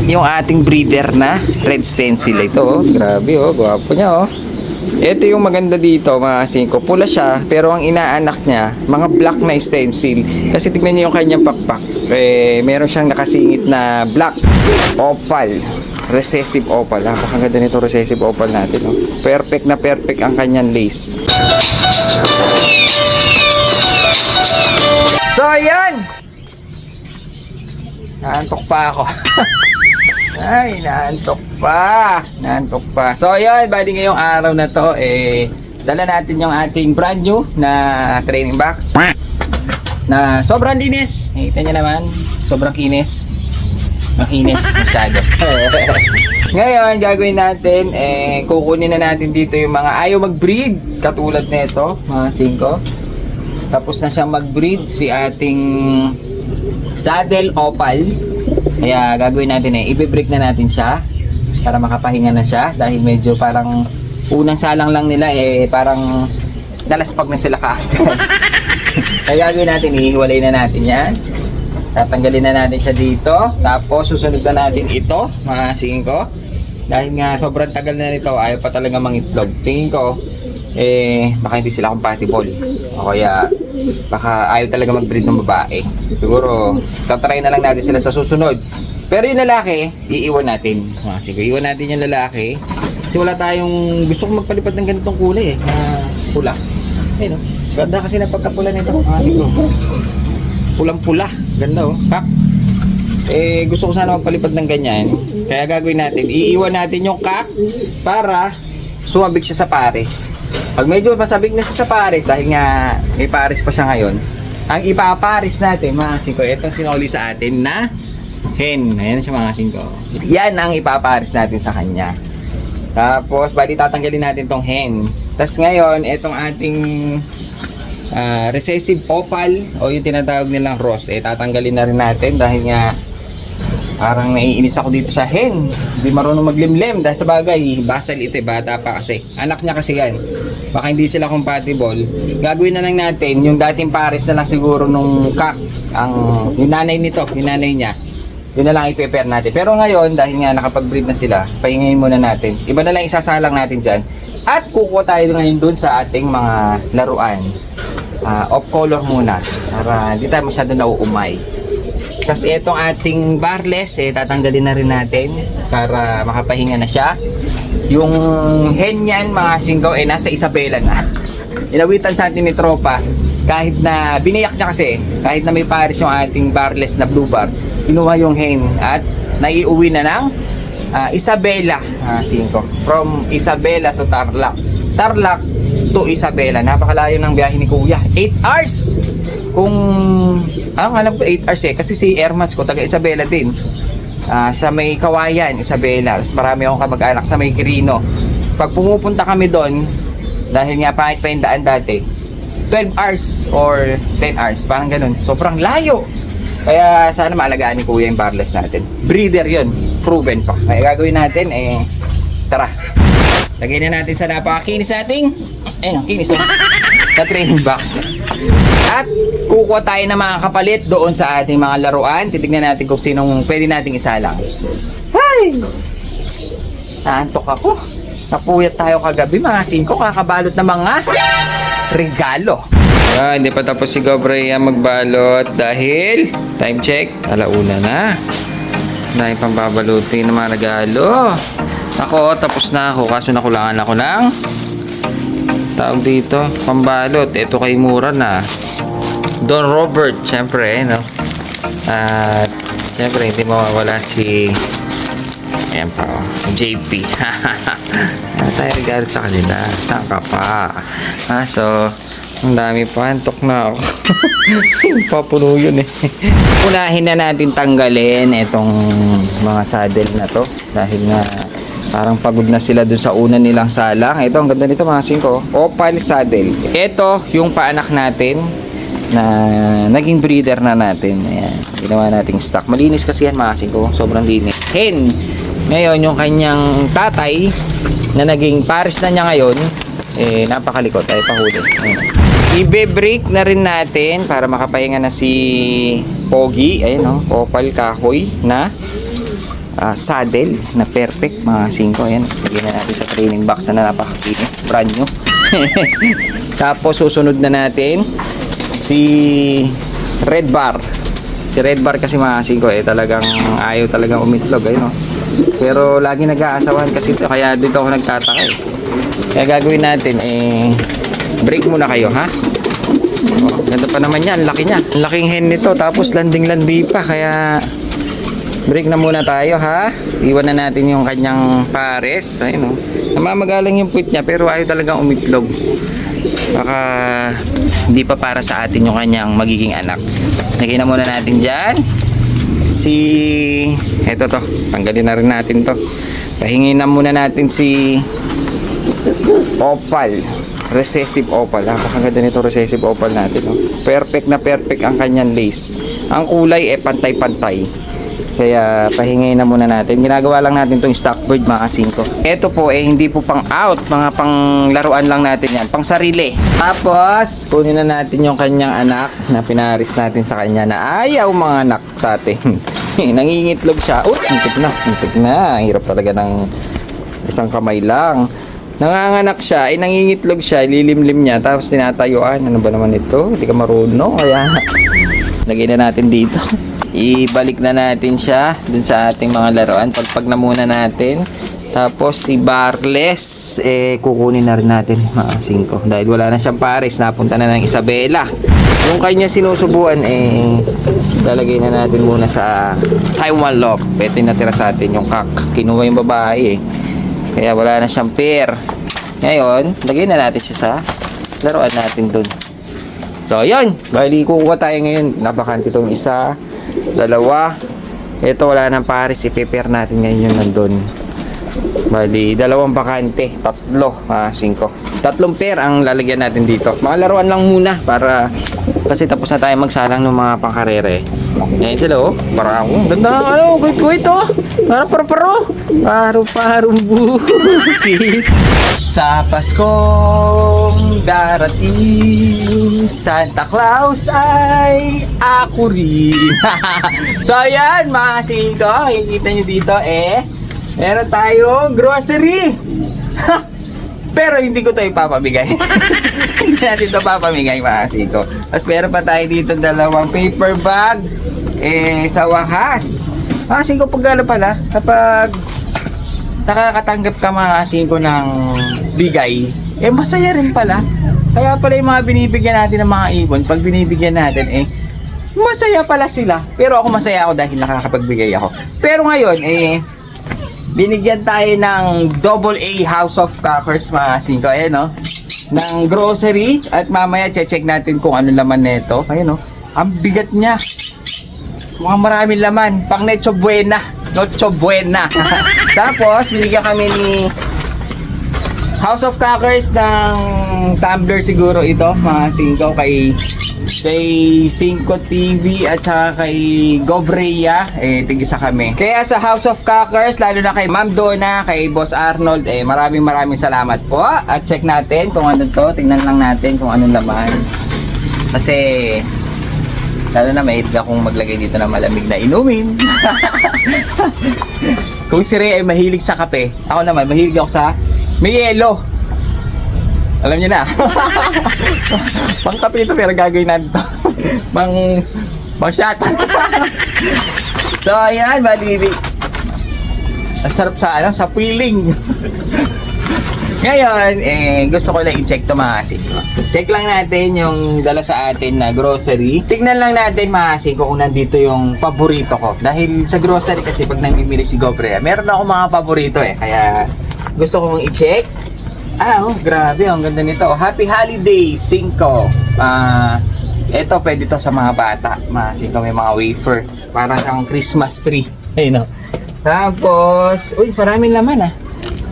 yung ating breeder na red stencil. Ito, oh. Grabe, oh. Gwapo niya, oh. Ito yung maganda dito, mga singko. Pula siya, pero ang inaanak niya, mga black na stencil. Kasi tignan niyo yung kanyang pakpak. Meron siyang nakasingit na black opal. Recessive opal. Napakaganda nito recessive opal natin, oh. Perfect na perfect ang kanyang lace. So, ayan! Naantok pa ako. Ay, naantok pa. So, ayan, bali ngayong araw na to, dala natin yung ating brand new na training box. Na sobrang linis. Kita nyo naman, sobrang kinis. Makinis, masyado. Ngayon, gagawin natin, kukunin na natin dito yung mga ayaw mag-breed. Katulad nito, mga 5. Tapos na siyang mag-breed si ating saddle opal. Kaya gagawin natin i-break na natin siya para makapahinga na siya dahil medyo parang unang salang lang nila parang dalaspag na sila kaagad. Kaya gagawin natin, ihiwalay na natin yan. Tatanggalin na natin siya dito. Tapos susunod na natin ito, mga 5. Dahil nga sobrang tagal na nito, ayaw pa talaga mangitlog. Tingin ko baka hindi sila compatible o kaya baka ayaw talaga mag-breed ng babae. Siguro tatry na lang natin sila sa susunod. Pero yung lalaki iiwan natin. Sige, iwan natin yung lalaki kasi wala tayong gusto kong magpalipat ng ganitong kulay na pula. Ayun, ganda kasi na pagkapula nito. Pulang pula, ganda, oh. Pak. Gusto ko sana magpalipat ng ganyan. Kaya gagawin natin, iiwan natin yung kak para sumabik siya sa pares. Pag medyo masabik na siya sa pares, dahil nga may pares pa siya ngayon, ang ipapares natin, mga 5, itong sinuli sa atin na hen. Ayan siya, mga 5. Yan ang ipapares natin sa kanya. Tapos, bali tatanggalin natin tong hen. Tapos ngayon, itong ating recessive opal o yung tinatawag nilang rose, tatanggalin na rin natin dahil nga parang naiinis ako dito sa hen. Hindi marunong maglimlim dahil sa bagay, basal ito, bata pa kasi. Anak niya kasi yan. Baka hindi sila compatible. Gagawin na lang natin, yung dating pares na lang siguro nung kak, yung nanay nito, yung nanay niya. Yun na lang i-prepare natin. Pero ngayon, dahil nga nakapag-breed na sila, pahingayin muna natin. Iba na lang isasalang natin dyan. At kukuha tayo ngayon dun sa ating mga laruan. Off color muna, para hindi tayo masyado nauumay. Kasi itong ating barless, tatanggalin na rin natin para makapahinga na siya. Yung hen yan, mga 5, nasa Isabela na. Inawitan sa atin ni Tropa. Kahit na biniyak niya kasi, kahit na may pares yung ating barless na blue bar, kinuha yung hen at naiuwi na ng Isabela, 5. From Isabela to Tarlac. Tarlac to Isabela. Napakalayo ng biyahe ni Kuya. 8 hours! Kung alam ko 8 hours kasi si Airmans ko taga Isabela din, sa may Kawayan, Isabela. Marami akong kamag-anak sa may Quirino. Pag pumupunta kami doon, dahil nga pangit pa yung daan dati, 12 hours or 10 hours, parang ganun. Sobrang layo. Kaya sana maalagaan ni Kuya yung barless natin. Breeder yun, proven pa. Kaya gagawin natin, tara, lagyan na natin sa napakakinis nating kinis sa training box. At kukuha tayo ng mga kapalit doon sa ating mga laruan. Titignan natin kung sinong pwede nating isalang. Hay! Naantok ako. Napuyat tayo kagabi, mga 5, kakabalot ng mga regalo. Hindi pa tapos si Gobrea magbalot dahil time check, 1:00 na. Dahil pang babalutin ng mga regalo. Ako, tapos na ako kaso nakulangan ako ng tawag dito, pambalot. Ito kay Mura na Don Robert, syempre, no? At syempre hindi mawawala si ayan pa, JP. Ano tayo regalo sa kanila? Saan ka pa? So ang dami pa, antok na ako. Papuno yun Unahin na natin tanggalin itong mga saddle na to dahil nga parang pagod na sila dun sa una nilang salang. Ito, ang ganda nito, mga 5. Opal saddle. Ito, yung paanak natin na naging breeder na natin. Ayan, ginawa nating stock. Malinis kasi yan, mga 5. Sobrang linis. Hen. Ngayon, yung kanyang tatay na naging pares na niya ngayon, napakalikot. Ay, pahuli. Ibe-break na rin natin para makapahinga na si Pogi. Ayun, opal kahoy na saddle na perfect mga 5. Ayan, lagyan na natin sa training box na napakakinis, brand new. Tapos susunod na natin si Red Bar. Si Red Bar kasi mga 5 talagang ayaw talagang umitlog, ayun, no? Pero lagi nag-aasawan kasi ito, kaya dito ako nagtataka eh. Kaya gagawin natin break muna kayo, ha? Oh, ganda pa naman yan, laki niya. Laking hen nito, tapos landing-landi pa, kaya break na muna tayo, ha? Iwan na natin yung kanyang pares. Ayun, no? Namamagalang yung puwit niya, pero ayaw talagang umitlog. Baka hindi pa para sa atin yung kanyang magiging anak. Lagyan na muna natin dyan eto to, tanggalin na rin natin to. Pahingin na muna natin si Opal, recessive opal. Napakaganda nito recessive opal natin, no? Perfect na perfect ang kanyang lace. Ang kulay pantay-pantay. Kaya pahingay na muna natin. Ginagawa lang natin itong stock bird mga 5. Ito po hindi po pang out, mga pang laruan lang natin yan, pang sarili. Tapos kunin na natin yung kanyang anak na pinaris natin sa kanya na ayaw mga anak sa atin. Nangingitlog siya. Muntik na. Hirap talaga ng isang kamay lang. Nanganganak siya, nangingitlog siya, lilimlim niya, tapos tinatayuan. Ano ba naman ito? Hindi ka marunong. Kaya lagyan na natin dito. Ibalik na natin siya dun sa ating mga laruan. Pagpag na muna natin. Tapos si Barles, kukunin na rin natin mga 5. Dahil wala na siyang pares, napunta na ng Isabela. Yung kanya sinusubuan, lalagay na natin muna sa Taiwan lock. Pwede natira sa atin yung kak. Kinuha yung babae Kaya wala na siyang pair. Ngayon, lagay na natin siya sa laruan natin dun. So, yun. Bali, kukuha tayo ngayon. Napakante itong isa. 2. Ito wala nang pares, i-prepare natin ngayon yung nandun. Bali, 2 bakante, 3, 5. 3 pair ang lalagyan natin dito. Mga laruan lang muna para kasi tapos na tayo magsalang ng mga pangkarere. Ngayon sila, para ako. Ganda ng kuit to. Paro-parong buti. Sa Paskong darating, Santa Claus ay ako rin. So ayan mga 5, makikita nyo dito meron tayong grocery. Pero hindi ko ito ipapamigay. Hindi natin ito papamigay mga 5. Tapos meron pa tayo dito 2 paper bag. Sa wakas mga 5 pag pala, kapag nakakatanggap ka mga 5 ng bigay, masaya rin pala. Kaya pala yung mga binibigyan natin ng mga ibon, pag binibigyan natin masaya pala sila. Pero ako masaya ako dahil nakakapagbigay ako. Pero ngayon binigyan tayo ng AA House of Crackers mga 5, no? Ng grocery. At mamaya check natin kung ano laman nito. Ayun, no? Ang bigat niya. Mukhang maraming laman. Pang Noche Buena. Tapos binigyan kami ni House of Crackers ng tumbler siguro ito mga 5 kay 5 TV at saka kay Gobrea, tigisa kami. Kaya sa House of Crackers, lalo na kay Ma'am Donna, kay Boss Arnold, maraming salamat po. At check natin kung ano to. Tingnan lang natin kung anong laman. Kasi lalo na may itga kung maglagay dito ng malamig na inumin. Kung si Rhea ay mahilig sa kape, ako naman mahilig ako sa may yelo. Alam niyo na. Pang kape ito, pero gagawin natin ito. Pang shot. So ayan, bali. Sarap sa feeling. Ngayon, gusto ko lang i-check ito mga 5. Check lang natin yung dala sa atin na grocery. Tignan lang natin mga 5 kung nandito yung paborito ko. Dahil sa grocery kasi pag namimili si Gobrea, meron ako mga paborito Kaya gusto kong i-check. Grabe, ang ganda nito. Happy Holiday 5. Ito, pwede to sa mga bata. Mga 5, may mga wafer. Parang siyang Christmas tree. Ayun, no? Tapos, maraming laman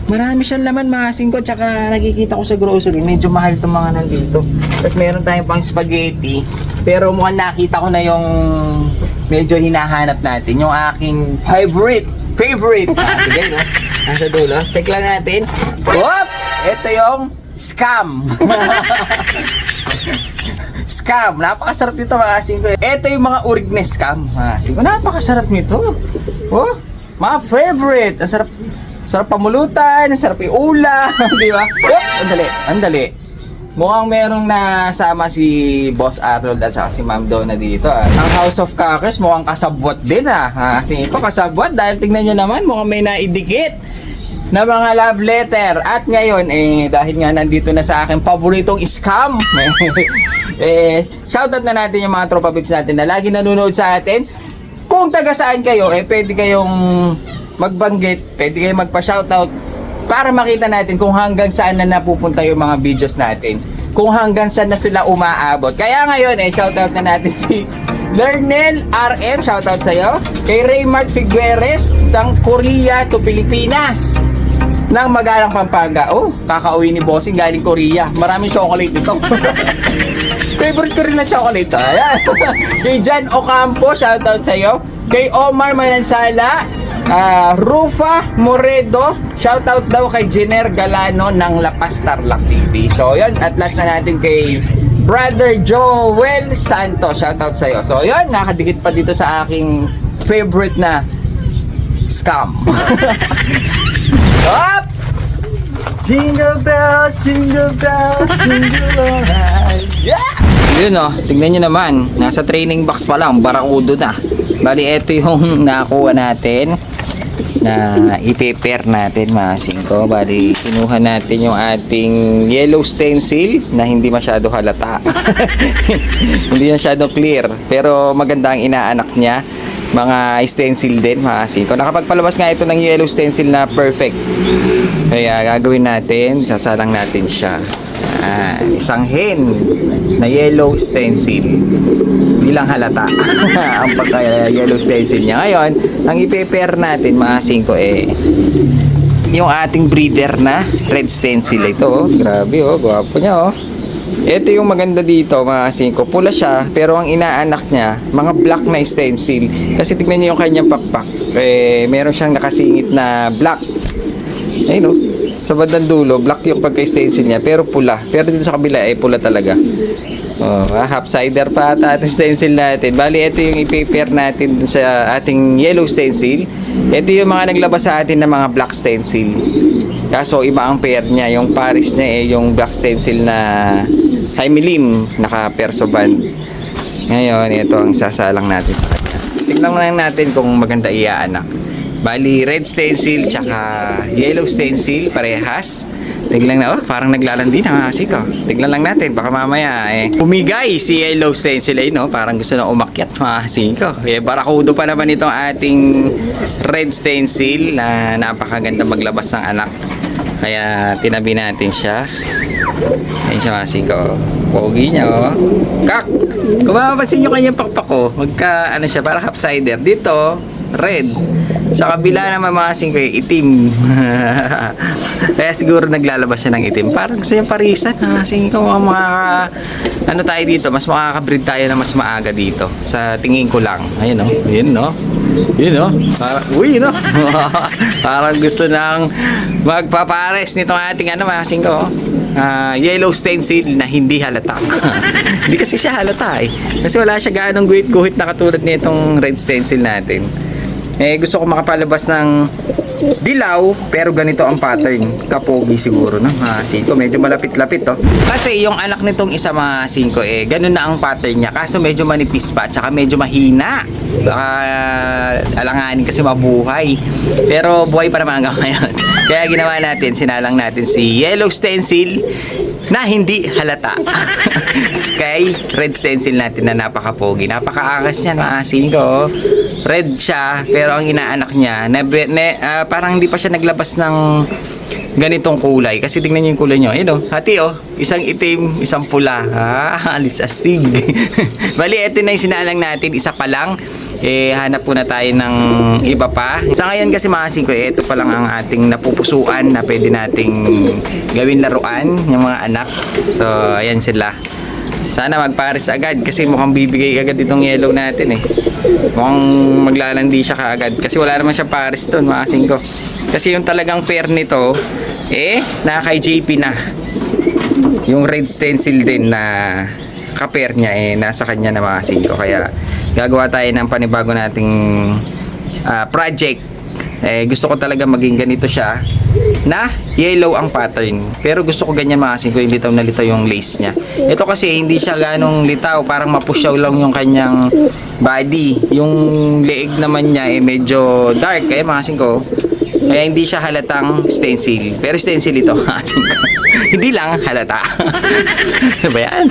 Marami siyang laman mga 5. Tsaka nakikita ko sa grocery, medyo mahal itong mga nandito. Tapos meron tayong pang spaghetti. Pero mukhang nakita ko na yung medyo hinahanap natin. Yung aking favorite. Sige, no? Nasa dulo. Check lang natin. Whoop! Ito yung scam. Scam. Napakasarap nito mga 5. Ito yung mga urig na scam. Mga 5. Napakasarap nito. Mga favorite. Ang sarap. Sarap pamulutan, sarap iula, di ba? Andali. Mukhang merong nasama si Boss Arnold at saka si Ma'am Donna dito. Ang House of Crackers mukhang kasabwat din Kasi ito kasabwat dahil tignan nyo naman mukhang may naidikit na mga love letter. At ngayon, dahil nga nandito na sa aking paboritong scam, shoutout na natin yung mga tropa pips natin na lagi nanonood sa atin. Kung taga saan kayo, pwede kayong magbanggit, pwede kayong magpa-shoutout para makita natin kung hanggang saan na napupunta yung mga videos natin. Kung hanggang saan na sila umaabot. Kaya ngayon, shoutout na natin si Lernel RM, shoutout sa'yo. Kay Raymart Figueres, ng Korea to Pilipinas. Ng Magalang Pampanga. Oh, kakauwi ni Bossing galing Korea. Maraming chocolate ito. Favorite ko rin na chocolate. Ayan. Kay Jan Ocampo, shoutout sa'yo. Kay Omar Manansala, Rufa Moredo, shoutout daw kay Jenner Galano ng La Paz, Tarlac City. So yun, at last na natin kay Brother Joel Santos, shoutout sa'yo. So yun, nakadikit pa dito sa aking favorite na scam. Up! Jingle bells, jingle bells, jingle all right. Yeah! Yun tignan nyo naman, nasa training box pa lang, barakudo na. Bali, ito yung nakuha natin na i-prepare natin mga singko. Bali, kinuha natin yung ating yellow stencil na hindi masyado halata. Hindi masyado clear, pero maganda ang inaanak niya. Mga stencil din mga singko. Nakapagpalabas nga ito ng yellow stencil na perfect. Kaya gagawin natin, sasalang natin siya. Isang hen na yellow stencil. Hindi lang halata ang pagka-yellow stencil niya. Ngayon, ang i-prepare natin mga singko yung ating breeder na red stencil. Ito grabe gwapo niya Ito yung maganda dito mga singko. Pula siya, pero ang inaanak niya mga black na stencil. Kasi tignan niyo yung kanyang pakpak. Meron siyang nakasingit na black. Ayun sa bandang dulo, black yung pagka-stencil niya, pero pula. Pero dito sa kabila, pula talaga. Half cider pa ata ating stencil natin. Bali, ito yung i-prepare natin sa ating yellow stencil. Ito yung mga naglabas sa atin ng mga black stencil. Kaso, iba ang pair niya. Yung Paris niya yung black stencil na Hymilim, naka-perso band. Ngayon, ito ang sasalang natin sa kanya. Tignan lang natin kung maganda iaanak. Bali, red stencil tsaka yellow stencil parehas. Tignan na, parang naglalandi na kasi ko. Tignan lang natin, baka mamaya umigay si yellow stencil parang gusto na umakyat mga ko. Barakudo pa naman itong ating red stencil na napakaganda maglabas ng anak. Kaya tinabi natin siya. Ayun siya mga ko. Pogi niya Kak! Kung mapapansin nyo kanyang pakpak magka siya, parang half cider. Dito, red. Sa kabila naman mga singko itim. Kaya siguro naglalabas siya ng itim. Parang gusto niyang parisan. Singko tayo dito, mas makakabreed tayo na mas maaga dito. Sa tingin ko lang. Ayun Parang gusto nang magpapares nitong ating mga singko. Yellow stencil na hindi halata. Hindi kasi siya halata kasi wala siya gaanong guhit-guhit na katulad nitong red stencil natin. Gusto ko makapalabas ng dilaw pero ganito ang pattern. Kapogi siguro singko, medyo malapit-lapit kasi yung anak nitong isa mga singko ganun na ang pattern niya, kaso medyo manipis pa tsaka medyo mahina. Baka alanganin kasi mabuhay, pero buhay pa naman hanggang ngayon. Kaya ginawa natin, sinalang natin si yellow stencil na hindi halata kay red stencil natin na napakapogi. Napakaangas niya mga singko. Red siya, pero ang inaanak niya parang hindi pa siya naglabas ng ganitong kulay. Kasi tingnan niyo yung kulay niyo. Hati isang itim, isang pula. Alis astig. Bali, ito na yung sinalang natin. Isa pa lang. Hanap po na tayo ng iba pa. Sa ngayon kasi mga singko, ito pa lang ang ating napupusuan na pwede nating gawin laruan, yung mga anak. So, ayan sila. Sana magpares agad kasi mukhang bibigay agad itong yellow natin Mukhang maglalandi siya kaagad kasi wala naman siya pares doon mga singko. Kasi yung talagang pair nito na kay JP na. Yung red stencil din na ka-pair niya nasa kanya na mga singko. Kaya gagawa tayo ng panibago nating project Gusto ko talaga maging ganito siya na yellow ang pattern. Pero gusto ko ganyan mga kasing ko, yung litaw na litaw yung lace niya. Ito kasi hindi siya ganong litaw, parang mapusyaw lang yung kanyang body. Yung leeg naman niya medyo dark, kaya mga kasing ko. Kaya hindi siya halatang stencil. Pero stencil ito, mga kasing ko. Hindi lang halata. Ano ba yan?